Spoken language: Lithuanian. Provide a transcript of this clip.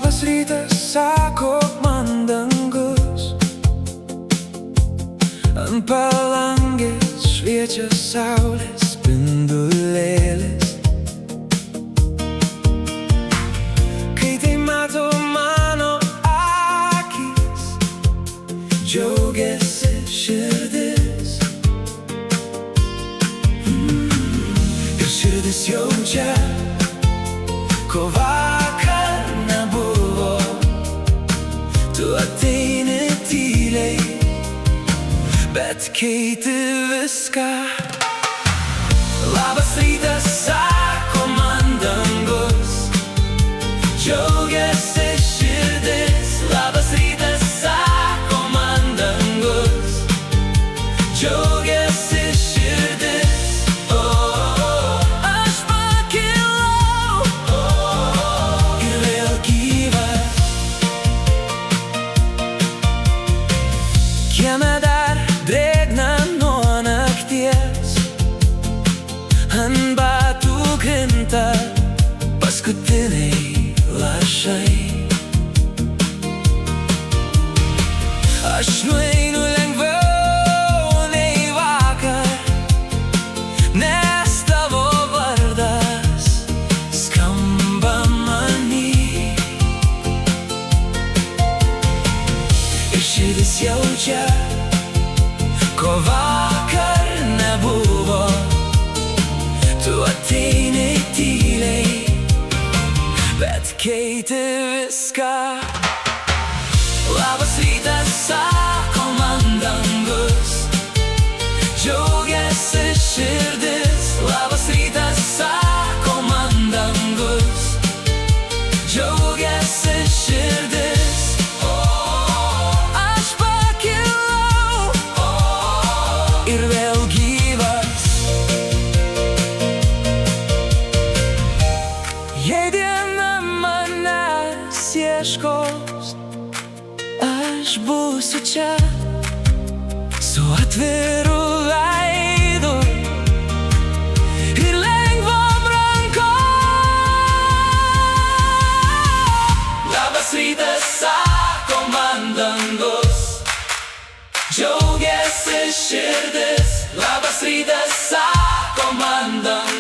Labas rytas, sako man dangus. Ant palangės šviečia saulės spindulėlis. Kai tai mato mano akys, džiaugiasi širdis. Ir širdis jaučia, ko vakar nebuvo. Tu ateini tyliai, bet keiti viską. Labas rytas, sako man dangus. Džiaugiasi širdis. Labas rytas, sako man dangus. Džiaugiasi širdis. Aš pakilau ir vėl gyvas. Kieme dar drėgna nuo nakties. Ant batų krinta paskutiniai lašai. Aš nueinu lengviau nei vakar, nes tavo vardas skamba many. Ir širdis jaučia, ko vakar nebuvo. Tu ateini tyliai, bet keiti viską. Labas rytas, sako man dangus. Džiaugiasi širdis. Labas rytas, sako man dangus. Džiaugiasi širdis. Aš pakilau ir vėl gyvas. Jei diena manęs ieškos, aš būsiu čia su atviru veidu ir lengvom rankom. Labas rytas, sako man dangus. Džiaugiasi širdis. Labas rytas, sako man dangus.